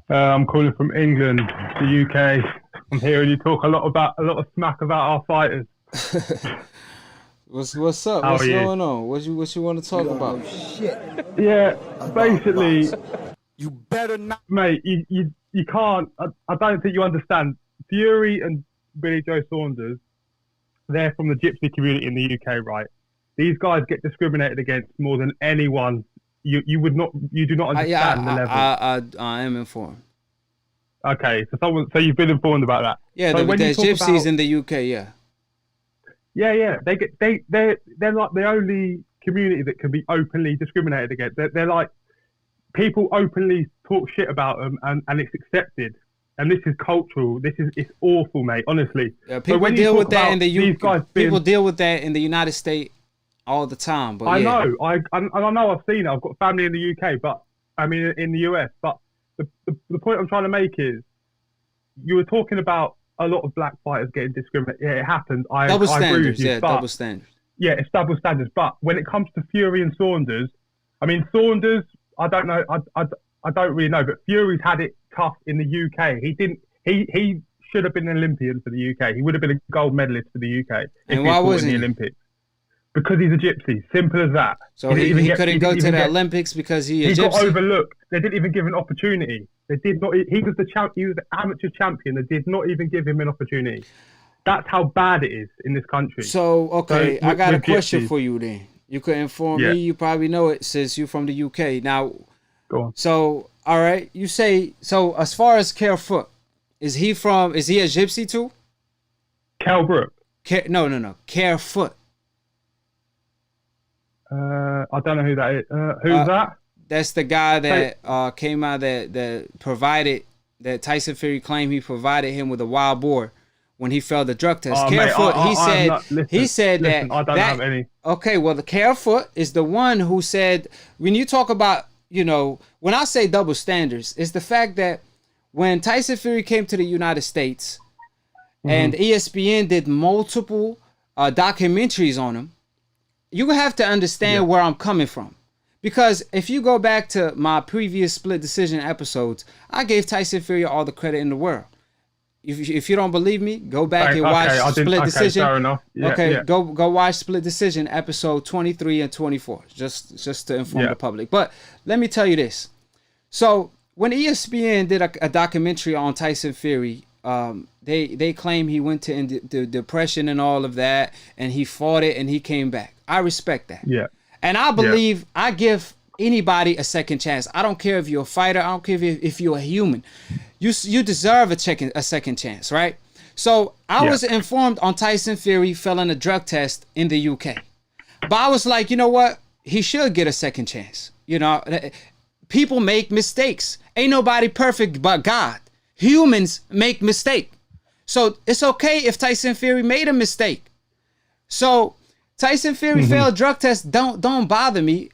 I'm calling from England, the UK. I'm hearing you talk a lot of smack about our fighters. What's up? How What's are you? going on? What you want to talk about? Yeah, basically, You better not. mate, you can't. I don't think you understand. Fury and Billy Joe Saunders, they're from the gypsy community in the UK, right? These guys get discriminated against more than anyone. You do not understand the level. I am informed. Okay, so you've been informed about that. Yeah, So when you there's talk gypsies about- in the UK. Yeah. Yeah. They're like the only community that can be openly discriminated against. They're like people openly talk shit about them, and it's accepted. And this is cultural. It's awful, mate. Honestly. Yeah, people when you deal talk with that about in the these UK. guys People being- deal with that in the United States all the time. But I yeah. know. I know. I've seen it. I've got family in the UK, but I mean in the US. But the point I'm trying to make is, you were talking about a lot of black fighters getting discriminated. Yeah, it happens. I agree Standards. with you, Yeah, but- double standards. Yeah, it's double standards. But when it comes to Fury and Saunders, I mean Saunders, I don't know. I don't really know. But Fury's had it tough in the UK. He didn't. He should have been an Olympian for the UK. He would have been a gold medalist for the UK. And why wasn't he he? in the Olympics? Because he's a gypsy. Simple as that. So he couldn't go to the Olympics because he got overlooked. They didn't even give an opportunity. They did not. He was the champ. He was the amateur champion. They did not even give him an opportunity. That's how bad it is in this country. So okay, So, I got a with question gypsies- for you then. You could inform Yeah. me. You probably know it since you're from the UK. Now, Go on. so all right, you say so. As far as Carefoot, is he a gypsy too? Cal Brook. No. Carefoot. I don't know who that is. Who's that? That's the guy that came out that provided that Tyson Fury claimed he provided him with a wild boar when he failed the drug test. Oh, mate, Carefoot, he said listen, that I don't have any. Okay, well, the Carefoot is the one who said, when you talk about, when I say double standards, it's the fact that when Tyson Fury came to the United States and ESPN did multiple documentaries on him, you have to understand where I'm coming from. Because if you go back to my previous split decision episodes, I gave Tyson Fury all the credit in the world. If you don't believe me, go back and watch Split Decision. Fair enough. Yeah. Go watch Split Decision episode 23 and 24, just to inform the public. But let me tell you this. So when ESPN did a documentary on Tyson Fury, they claim he went to the depression and all of that, and he fought it and he came back. I respect that. Yeah. And I believe I give anybody a second chance. I don't care if you're a fighter. I don't care if you're a human. You deserve a second chance, right? So I was informed on Tyson Fury failing a drug test in the UK. But I was like, you know what? He should get a second chance. People make mistakes. Ain't nobody perfect but God. Humans make mistakes. So it's okay if Tyson Fury made a mistake. So Tyson Fury failed drug test. Don't bother me.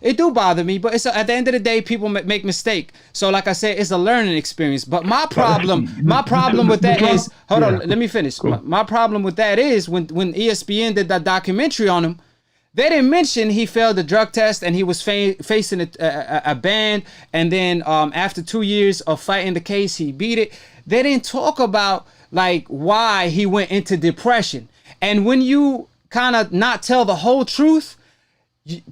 It do bother me, but it's at the end of the day, people make mistake. So like I said, it's a learning experience. But my problem with that is, hold on, let me finish. Cool. My problem with that is when ESPN did that documentary on him, they didn't mention he failed the drug test and he was facing a ban. And then after 2 years of fighting the case, he beat it. They didn't talk about like why he went into depression. And when you kind of not tell the whole truth,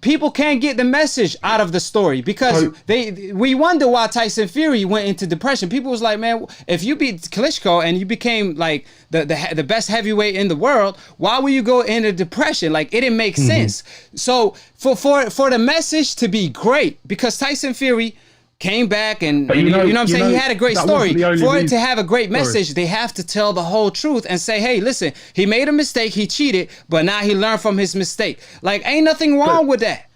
people can't get the message out of the story because we wonder why Tyson Fury went into depression. People was like, man, if you beat Klitschko and you became like the best heavyweight in the world, why would you go into depression? Like it didn't make sense. So for the message to be great, because Tyson Fury came back and you know what I'm saying? He had a great story. For it to have a great message, they have to tell the whole truth and say, hey, listen, he made a mistake, he cheated, but now he learned from his mistake. Like, ain't nothing wrong with that.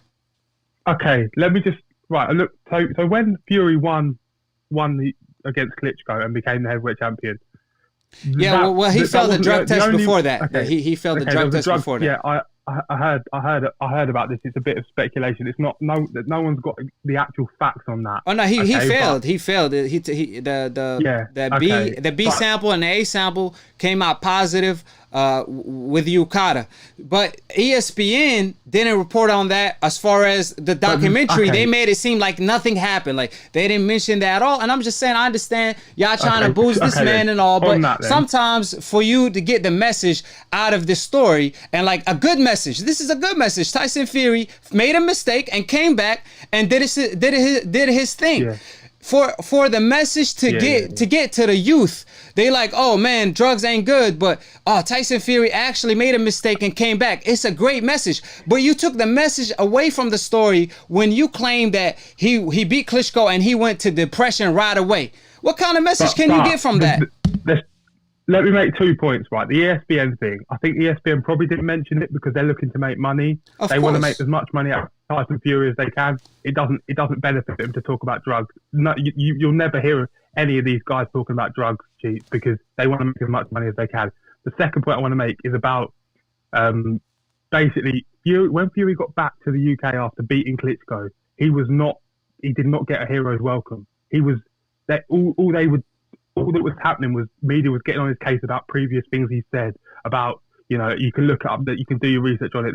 Okay, let me just look. So when Fury won against Klitschko and became the heavyweight champion. Yeah, he failed the drug test before that. Okay. He failed the drug test before that. Yeah, I heard about this. It's a bit of speculation. It's not no one's got the actual facts on that. Oh no, he failed. He failed. The B sample and the A sample came out positive. with Okada. But ESPN didn't report on that. As far as the documentary, they made it seem like nothing happened. Like they didn't mention that at all. And I'm just saying, I understand y'all trying to boost this man and all, but sometimes for you to get the message out of this story, and like a good message, this is a good message. Tyson Fury made a mistake and came back and did his thing. Yeah. For the message to get to the youth, they like, oh man, drugs ain't good, but Tyson Fury actually made a mistake and came back. It's a great message, but you took the message away from the story when you claimed that he beat Klitschko and he went to depression right away. What kind of message can you get from that? Let me make 2 points, right? The ESPN thing, I think ESPN probably didn't mention it because they're looking to make money. They want to make as much money out of Tyson Fury as they can. It doesn't benefit them to talk about drugs. No, you'll never hear any of these guys talking about drugs, Chief, because they want to make as much money as they can. The second point I want to make is about basically when Fury got back to the UK after beating Klitschko, he did not get a hero's welcome. All that was happening was media was getting on his case about previous things he said about, you can look it up, that you can do your research on it.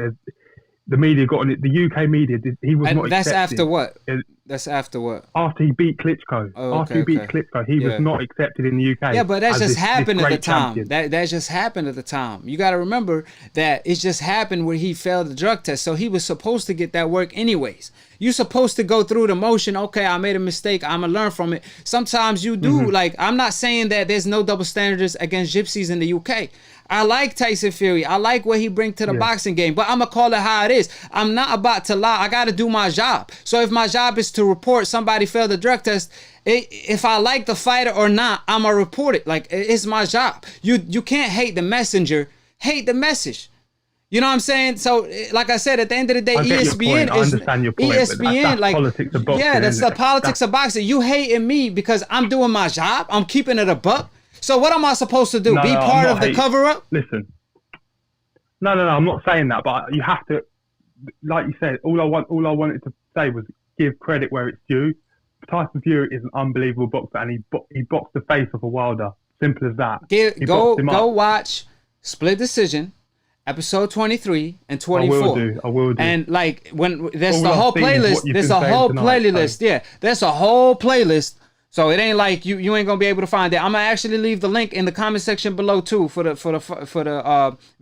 The media got on it. The UK media he was not accepted. That's after what? That's after what? After he beat Klitschko. Klitschko, he was not accepted in the UK. Yeah, but that just happened at the time. That just happened at the time. You got to remember that it just happened where he failed the drug test. So he was supposed to get that work anyways. You're supposed to go through the motion. Okay, I made a mistake. I'm going to learn from it. Sometimes you do. Mm-hmm. Like, I'm not saying that there's no double standards against gypsies in the UK. I like Tyson Fury. I like what he brings to the boxing game, but I'm going to call it how it is. I'm not about to lie. I got to do my job. So if my job is to report somebody failed the drug test, if I like the fighter or not, I'm going to report it. Like, it's my job. You can't hate the messenger. Hate the message. You know what I'm saying? So, like I said, at the end of the day, ESPN is ESPN. Like, politics of boxing, that's the politics of boxing. You hating me because I'm doing my job. I'm keeping it a buck. So what am I supposed to do? Be part of the cover-up? Listen. No, I'm not saying that, but you have to, like you said, all I wanted to say was give credit where it's due. Tyson Fury is an unbelievable boxer, and he boxed the face of a Wilder. Simple as that. Go watch Split Decision, episode 23 and 24. I will do. And like when there's the whole playlist, there's a whole playlist. Yeah, there's a whole playlist. So it ain't like you ain't gonna be able to find it. I'm gonna actually leave the link in the comment section below too for the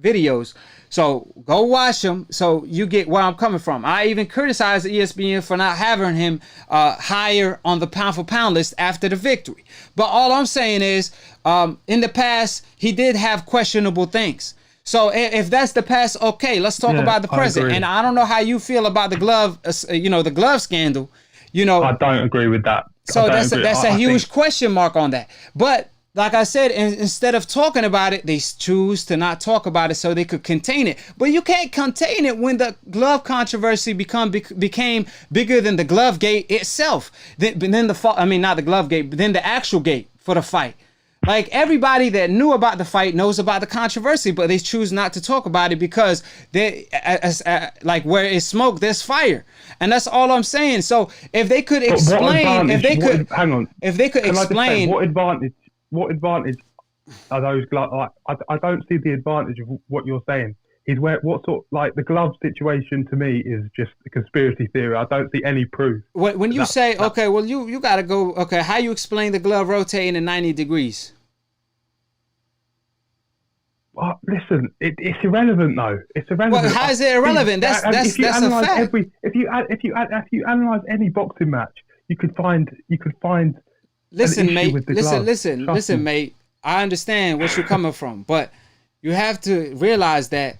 videos. So go watch them so you get where I'm coming from. I even criticized ESPN for not having him higher on the pound for pound list after the victory. But all I'm saying is, in the past he did have questionable things. So if that's the past, okay, let's talk about the present. And I don't know how you feel about the glove, the glove scandal. I don't agree with that. So that's a huge question mark on that. But like I said, instead of talking about it, they choose to not talk about it so they could contain it. But you can't contain it when the glove controversy became bigger than the glove gate itself. Not the glove gate, but then the actual gate for the fight. Like, everybody that knew about the fight knows about the controversy, but they choose not to talk about it because like where it's smoke, there's fire, and that's all I'm saying. So if they could explain, what advantage are those gloves? I don't see the advantage of what you're saying. The glove situation to me is just a conspiracy theory. I don't see any proof. When you say, okay, well, you got to go, okay, how you explain the glove rotating in 90 degrees? Well, listen, it's irrelevant though. It's irrelevant. Well, how is it irrelevant? That's a fact. If you analyze any boxing match, you could find. Listen, mate. Listen, mate. I understand where you're coming from, but you have to realize that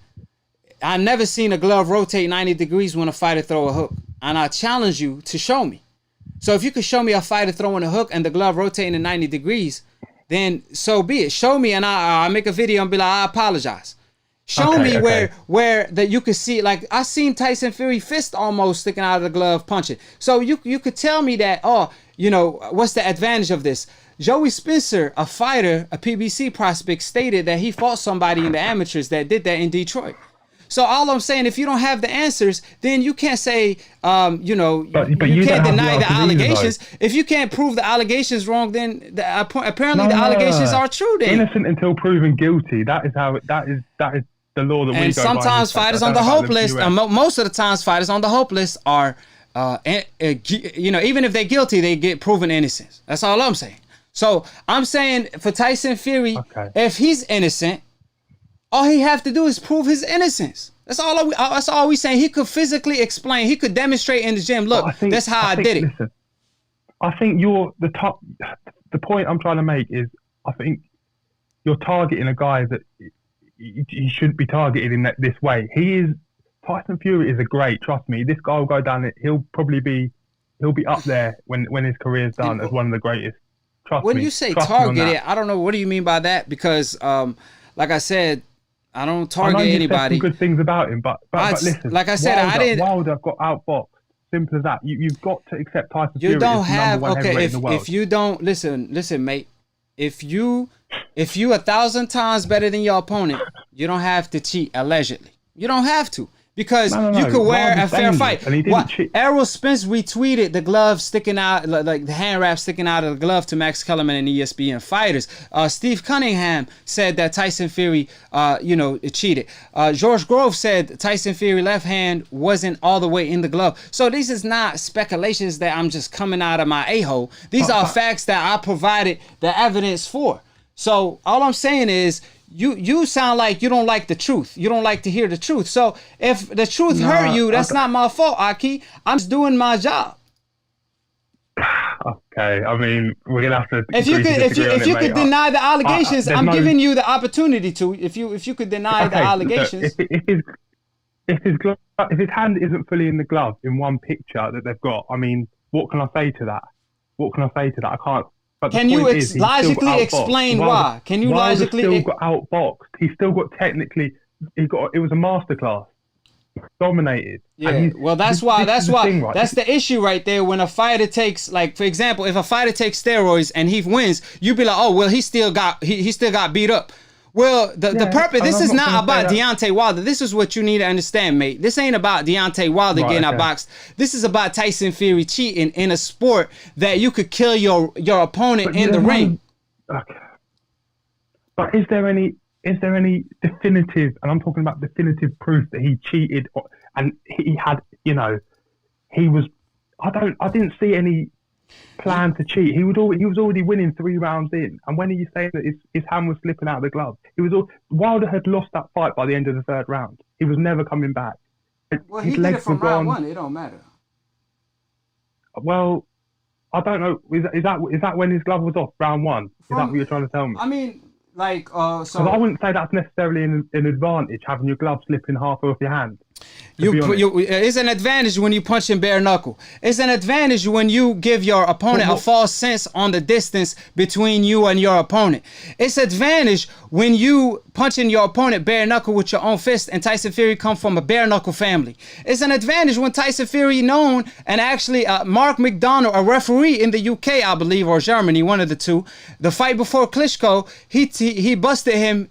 I never seen a glove rotate 90 degrees when a fighter throw a hook, and I challenge you to show me. So if you could show me a fighter throwing a hook and the glove rotating in 90 degrees, then so be it. Show me, and I'll make a video and be like, I apologize. Show me where that you could see, like I seen Tyson Fury fist almost sticking out of the glove punching. So you could tell me that, what's the advantage of this? Joey Spencer, a fighter, a PBC prospect, stated that he fought somebody in the amateurs that did that in Detroit. So all I'm saying, if you don't have the answers, then you can't say, But you you can't don't have deny the the answers either, allegations. If you can't prove the allegations wrong, then apparently the allegations are true. Then innocent until proven guilty. That is the law that we go by. And sometimes fighters on the hope list, most of the times fighters on the hope list are, even if they're guilty, they get proven innocence. That's all I'm saying. So I'm saying for Tyson Fury, if he's innocent, all he have to do is prove his innocence. That's all we saying. He could physically explain. He could demonstrate in the gym. Look, that's how I did it. Listen, I think the point I'm trying to make is, I think you're targeting a guy that he shouldn't be targeted in this way. Tyson Fury is a great. Trust me, this guy will go down. He'll be up there when his career's done as one of the greatest. Trust me. When you say targeted, I don't know. What do you mean by that? Because, like I said, I don't target anybody. Said some good things about him, but listen. Like I said, Wilder got outboxed. Simple as that. You've got to accept Tyson Fury. You don't have if you don't listen, mate. If you 1,000 times better than your opponent, you don't have to cheat allegedly. You don't have to. Because you could wear a fair fight. And he didn't cheat. Errol Spence retweeted the glove sticking out, like the hand wrap sticking out of the glove to Max Kellerman and ESPN fighters. Steve Cunningham said that Tyson Fury, cheated. George Grove said Tyson Fury left hand wasn't all the way in the glove. So this is not speculations that I'm just coming out of my a-hole. These are facts that I provided the evidence for. So all I'm saying is, you sound like you don't like the truth. You don't like to hear the truth. So if the truth hurt you, that's not my fault, AKHi. I'm just doing my job. Okay, I mean, we're gonna have to. If you could deny the allegations, I'm giving you the opportunity to. If you could deny the allegations. If his hand isn't fully in the glove in one picture that they've got, I mean, what can I say to that? I can't. But can you logically explain why? Can you logically? He still got outboxed. He still got technically. It was a masterclass. Dominated. Yeah. Well, that's why. That's the issue right there. When a fighter takes, like, for example, if a fighter takes steroids and he wins, you'd be like, oh well, he still got beat up. Well, the purpose. This is not about Deontay Wilder. This is what you need to understand, mate. This ain't about Deontay Wilder getting outboxed. This is about Tyson Fury cheating in a sport that you could kill your opponent in the ring. Okay. But is there any definitive? And I'm talking about definitive proof that he cheated and he had. He was. I didn't see any plan to cheat. He was already winning 3 rounds in, and when are you saying that his hand was slipping out of the glove? Wilder had lost that fight by the end of the 3rd round. He was never coming back. Well, his legs were gone. Round 1. It don't matter. Well, I don't know. Is that when his glove was off? Round 1. Is that what you're trying to tell me? I mean, like, so I wouldn't say that's necessarily an advantage, having your glove slipping half off your hand. It's an advantage when you punch in bare knuckle. It's an advantage when you give your opponent a false sense on the distance between you and your opponent. It's advantage when you punch in your opponent bare knuckle with your own fist, and Tyson Fury come from a bare knuckle family. It's an advantage when Tyson Fury known, and actually Mark McDonald, a referee in the UK, I believe, or Germany, one of the two, the fight before Klitschko, he busted him,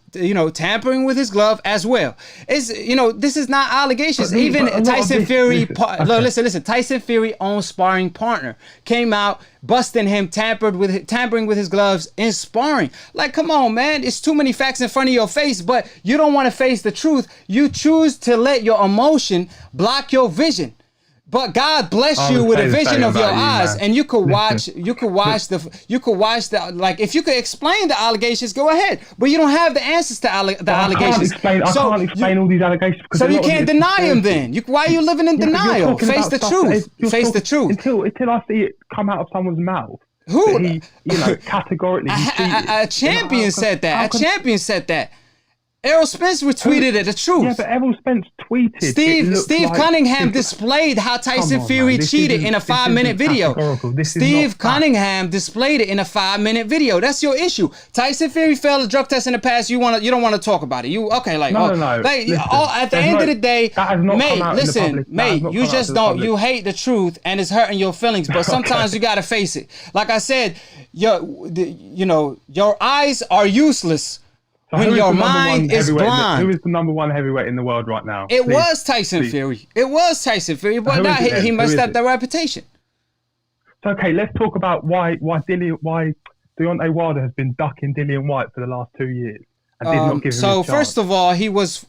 tampering with his glove as well. This is not allegations. Even Tyson Fury, listen, Tyson Fury own sparring partner came out busting him, tampering with his gloves in sparring. Like, come on, man. It's too many facts in front of your face, but you don't want to face the truth. You choose to let your emotion block your vision. But God bless you with a vision of your eyes, and you could watch the like, if you could explain the allegations, go ahead. But you don't have the answers to the allegations. I can't explain all these allegations. So you can't deny them then. Why are you living in denial? Face the truth. Face the truth. Until I see it come out of someone's mouth. Who? He, categorically. A champion said that. A champion said that. Errol Spence retweeted it, the truth. Yeah, but Errol Spence tweeted. Steve Cunningham displayed how Tyson Fury cheated in a 5-minute video. Steve Cunningham displayed it in a 5-minute video. That's your issue. Tyson Fury failed a drug test in the past. You don't want to talk about it. No. Like, at the end of the day, mate, you just don't. You hate the truth and it's hurting your feelings. But sometimes you gotta face it. Like I said, your eyes are useless So when who is your the number one mind is heavyweight blind. Who is the number one heavyweight in the world right now? It Please. was Tyson Please. Fury. It was Tyson Fury, but Who now is it then? he Who messed is up it? the reputation. So, okay, let's talk about why Deontay Wilder has been ducking Dillian White for the last 2 years and did not give him So his chance. first of all, he was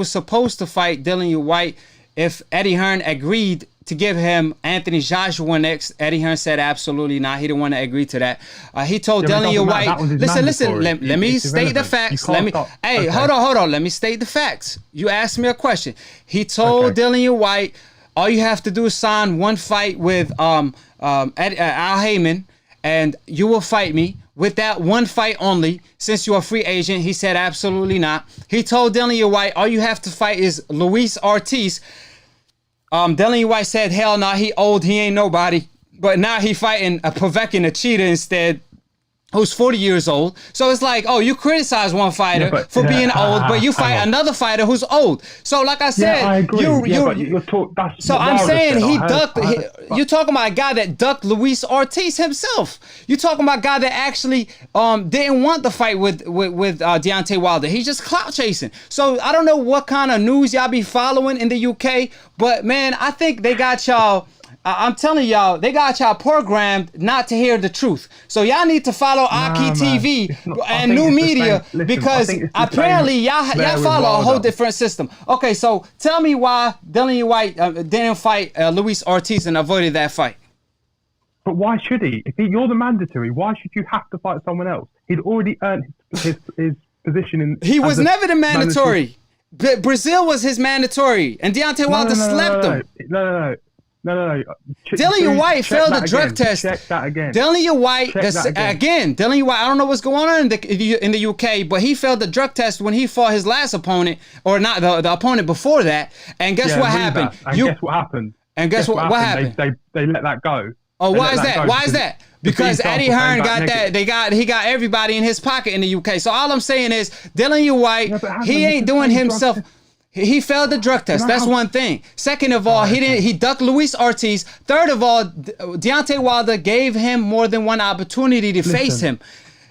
supposed to fight Dillian White if Eddie Hearn agreed to give him Anthony Joshua next. Eddie Hearn said absolutely not. He didn't want to agree to that. He told Yeah, but it Dillian doesn't matter. White, That was his listen, mandatory. let me It's state the irrelevant. facts. You Let can't me, stop. hey, Okay. hold on. Let me state the facts. You asked me a question. He told Okay. Dillian White, all you have to do is sign one fight with Al Heyman, and you will fight me with that one fight only. Since you're a free agent, he said absolutely not. He told Dillian White, all you have to fight is Luis Ortiz. Dillian White said, hell no, he old, he ain't nobody. But now he fighting a Povetkin, a cheater instead, who's 40 years old. So it's like, oh, you criticize one fighter for being old, but you fight another fighter who's old. So like I said, I agree. so I'm saying he ducked. You're talking about a guy that ducked Luis Ortiz himself. You're talking about a guy that actually didn't want the fight with Deontay Wilder. He's just clout chasing. So I don't know what kind of news y'all be following in the UK, but man, I think they got y'all. I'm telling y'all, they got y'all programmed not to hear the truth. So y'all need to follow AKHi TV and new media because apparently y'all follow a whole different system. Okay, so tell me why Dillian White didn't fight Luis Ortiz and avoided that fight. But why should he? If you're the mandatory, why should you have to fight someone else? He'd already earned his position in. He was never the mandatory. Brazil was his mandatory, and Deontay Wilder slept him. No. Dillian White failed the drug test. Check that again. Dillian White, Dillian White, I don't know what's going on in the UK, but he failed the drug test when he fought his last opponent, or not the opponent before that. And guess what happened? Guess what happened? And guess what happened? They let that go. Oh, why is that? Why is that? Because Eddie Hearn got that. He got everybody in his pocket in the UK. So all I'm saying is, Dillian White, he ain't doing himself. He failed the drug test. That's one thing. Second of all, he ducked Luis Ortiz. Third of all, Deontay Wilder gave him more than one opportunity to face him.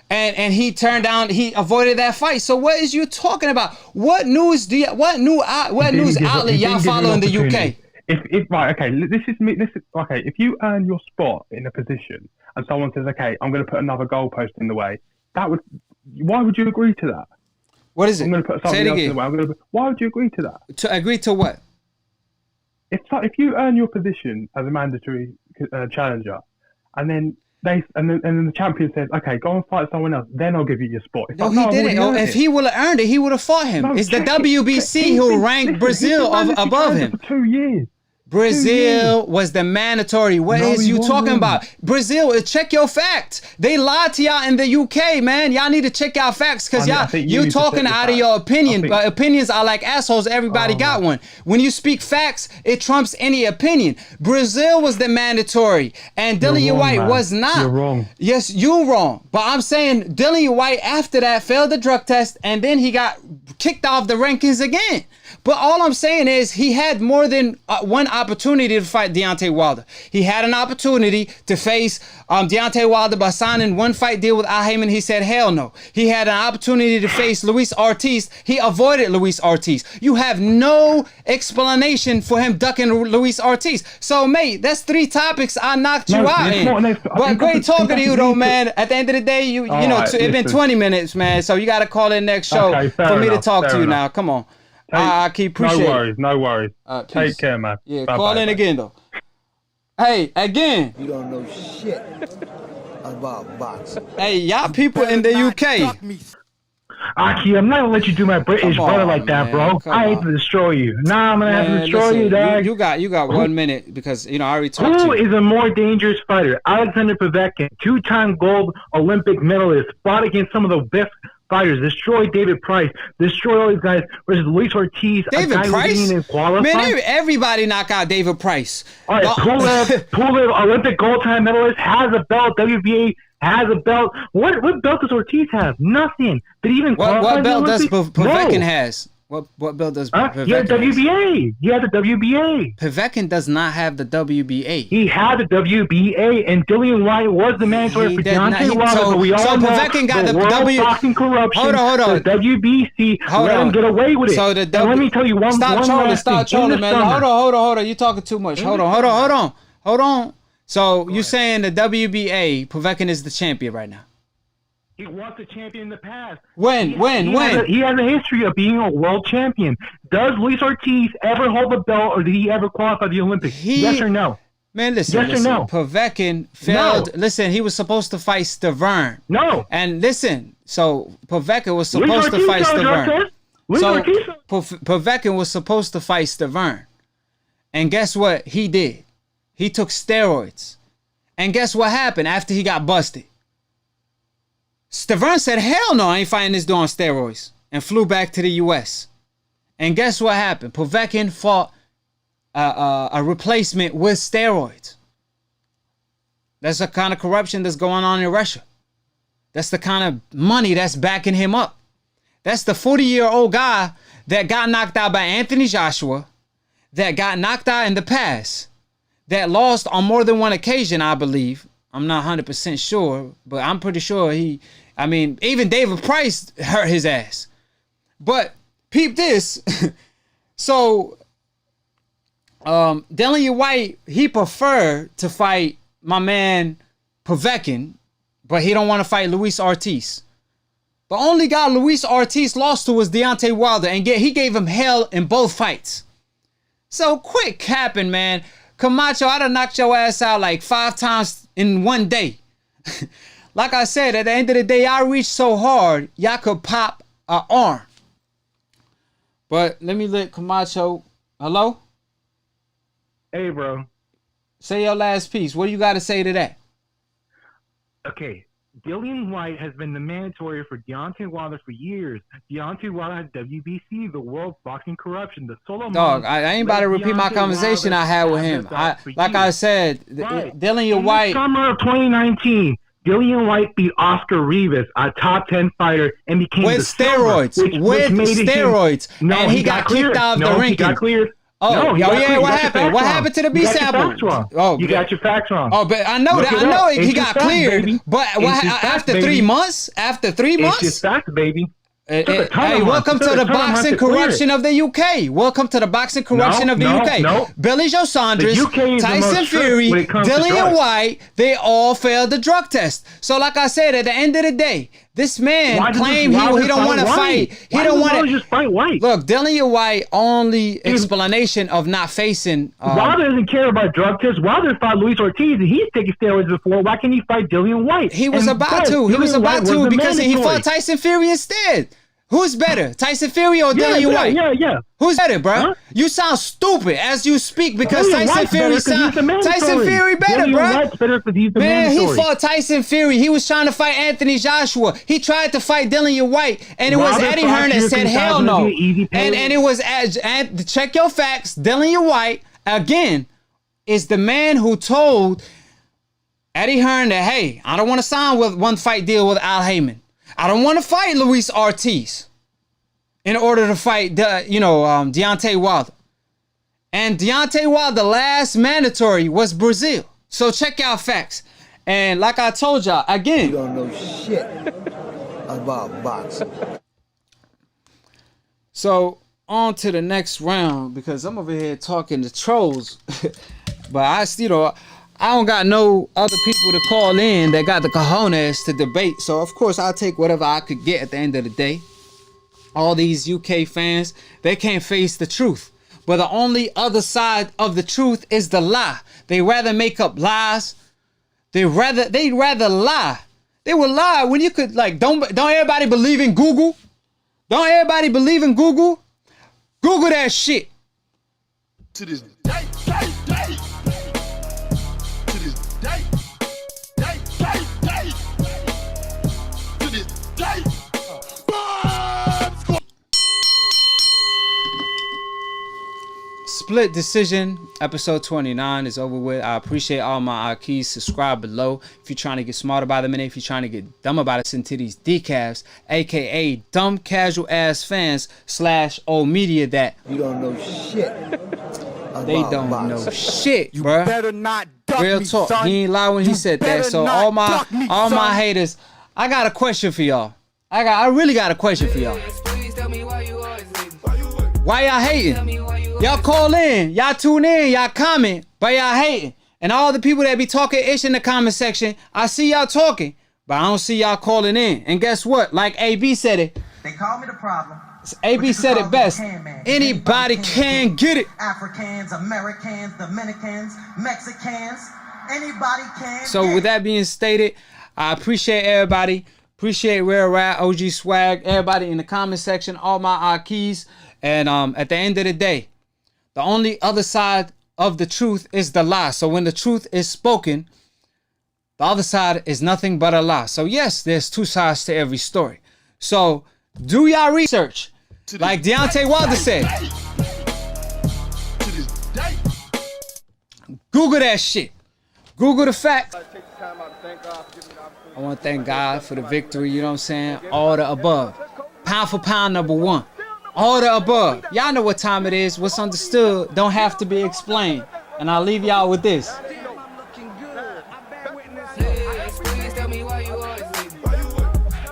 And he turned down, he avoided that fight. So what is you talking about? What news news outlet y'all follow in the UK? If you earn your spot in a position and someone says, okay, I'm going to put another goalpost in the way, why would you agree to that? What is it? I'm going to put something else in the way. Why would you agree to that? To agree to what? If you earn your position as a mandatory challenger, and then the champion says, "Okay, go and fight someone else," then I'll give you your spot. No, he didn't. If he would have earned it, he would have fought him. It's the WBC who ranked Brazil above him. For 2 years. Brazil was the mandatory. What is you talking about? Brazil, check your facts. They lied to y'all in the UK, man. Y'all need to check y'all facts because you talking out of your opinion. But opinions are like assholes. Everybody got one. When you speak facts, it trumps any opinion. Brazil was the mandatory, and Dillian White was not. You're wrong. Yes, you're wrong. But I'm saying Dillian White after that failed the drug test, and then he got kicked off the rankings again. But all I'm saying is he had more than one opportunity to fight Deontay Wilder. He had an opportunity to face Deontay Wilder by signing one fight deal with Al Heyman. He said, hell no. He had an opportunity to face Luis Ortiz. He avoided Luis Ortiz. You have no explanation for him ducking Luis Ortiz. So, mate, that's 3 topics I knocked you out in. But great talking to you, though, man. At the end of the day, it's been 20 minutes, man. So you got to call in next show for me to talk to you now. Come on. I keep appreciating it. No worries. Take care, man. Yeah, call in again, though. Hey, again. You don't know shit about boxing. Hey, y'all people in the UK. Aki, I'm not gonna let you do my British brother like that, bro. I hate to destroy you. Nah, I'm gonna have to destroy you, dog. You got 1 minute because I already talked to you. Who is a more dangerous fighter? Alexander Povetkin, 2-time gold Olympic medalist, fought against some of the best fighters, destroyed David Price, destroyed all these guys, versus Luis Ortiz, David Price? Man, everybody knock out David Price. All right, Pulev, Olympic gold time medalist, has a belt, WBA has a belt. What belt does Ortiz have? Nothing. Did he even what belt does Povetkin has? What belt does He had Povetkin has? WBA. He had the WBA. Povetkin does not have the WBA. He had the WBA, and Dillian White was the mandatory for Deontay Wilder. But we all know Povetkin got the world boxing corruption. Hold on. The WBC let him get away with it. So and let me tell you one Stop trolling, man. Hold on. You're talking too much. Hold on. So you're saying the WBA, Povetkin is the champion right now? He was the champion in the past. When? He has a history of being a world champion. Does Luis Ortiz ever hold the belt, or did he ever qualify for the Olympics? Yes or no? Man, listen. Yes or no? Povetkin failed. No. Listen, he was supposed to fight Stavern. No. And listen, so Povetkin was supposed to fight Stavern. So Povetkin was supposed to fight Stavern. And guess what he did? He took steroids. And guess what happened after he got busted? Stavern said, hell no, I ain't fighting this dude on steroids, and flew back to the U.S. And guess what happened? Povetkin fought a replacement with steroids. That's the kind of corruption that's going on in Russia. That's the kind of money that's backing him up. That's the 40-year-old guy that got knocked out by Anthony Joshua, that got knocked out in the past, that lost on more than one occasion, I believe. I'm not 100% sure, but I'm pretty sure even David Price hurt his ass. But peep this. So, Dillian White, he preferred to fight my man Povetkin, but he don't want to fight Luis Ortiz. The only guy Luis Ortiz lost to was Deontay Wilder, and he gave him hell in both fights. So quit capping, man. Camacho, I'd have knocked your ass out like 5 times in one day. Like I said, at the end of the day, I reached so hard, y'all could pop an arm. But let me let Camacho. Hello? Hey, bro. Say your last piece. What do you got to say to that? Okay. Dillian White has been the mandatory for Deontay Wilder for years. Deontay Wilder had WBC, the World Boxing Corruption, the solo. Dog, I ain't about to repeat my conversation I had with him. I said, right. Dillian White. In the summer of 2019, Dillian White beat Oscar Rivas, a top 10 fighter, and became with the steroids. Silver, with steroids. No, and he got kicked out of the ring. He got cleared. Oh, yeah, what happened? What happened to the B sample? You got your facts wrong. Oh, but I know that. I know he got cleared. But after 3 months? After 3 months? It's just facts, baby. Hey, welcome to the boxing corruption of the UK. Welcome to the boxing corruption of the UK. No. Billy Joe Saunders, Tyson Fury, Dillian White, they all failed the drug test. So like I said, at the end of the day, this man claimed he don't want to fight. He don't want to just fight White. Look, Dillian White only explanation of not facing. Wilder doesn't care about drug tests. Wilder fought Luis Ortiz, and he's taken steroids before. Why can't he fight Dillian White? He was about to. He was about to because he fought Tyson Fury instead. Who's better, Tyson Fury or Dillian White? Yeah. Who's better, bro? Huh? You sound stupid as you speak because Tyson Tyson Fury better, bro. Man, he fought Tyson Fury. He was trying to fight Anthony Joshua. He tried to fight Dillian White, and it was Eddie Hearn that said hell no. And it was check your facts. Dillian White again is the man who told Eddie Hearn that, hey, I don't want to sign with one fight deal with Al Heyman. I don't want to fight Luis Ortiz in order to fight Deontay Wilder. And Deontay Wilder, the last mandatory was Brazil. So check out facts. And like I told y'all, again. You don't know shit about boxing. So on to the next round because I'm over here talking to trolls. But I don't got no other people to call in that got the cojones to debate. So, of course, I'll take whatever I could get at the end of the day. All these UK fans, they can't face the truth. But the only other side of the truth is the lie. They rather make up lies. They'd rather lie. They would lie when you could, don't everybody believe in Google? Don't everybody believe in Google? Google that shit. To this day. Split decision Episode 29 is over with. I appreciate all my AKHis. Subscribe below. If you're trying to get smart about the minute, if you're trying to get dumb about it, send to these DCAFs, aka dumb casual ass fans / old media that You don't know shit. they don't know shit, You bruh. better not duck Real me, talk. son. He ain't lie when he said that. better So not all my duck me, son. haters, I got a question for y'all. I really got a question for y'all. Why y'all hating? Y'all call in, y'all tune in, y'all comment, but y'all hating. And all the people that be talking ish in the comment section, I see y'all talking, but I don't see y'all calling in. And guess what? Like AB said it. They call me the problem. AB said it best. Anybody can get it. Africans, Americans, Dominicans, Mexicans, anybody can. So with that being stated, I appreciate everybody. Appreciate Rare Rat, OG Swag, everybody in the comment section, all my AKHis. And at the end of the day, the only other side of the truth is the lie. So when the truth is spoken, the other side is nothing but a lie. So yes, there's two sides to every story. So do y'all research. Like Deontay Wilder said. Google that shit. Google the facts. I want to thank God for the victory, you know what I'm saying? All the above. Pound for pound, number one. All the above. Y'all know what time it is. What's understood don't have to be explained. And I'll leave y'all with this.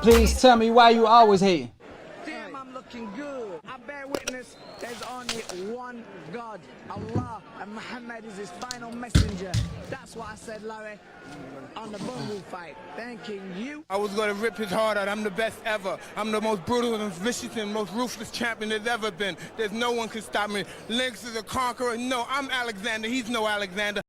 Please tell me why you always hating. Damn, I'm looking good. I bear witness, there's only one God, Allah, and Muhammad is his final messenger. That's what I said, Larry, on the Bungle fight. Thanking you. I was going to rip his heart out. I'm the best ever. I'm the most brutal and vicious and most ruthless champion there's ever been. There's no one can stop me. Lynx is a conqueror. No, I'm Alexander. He's no Alexander.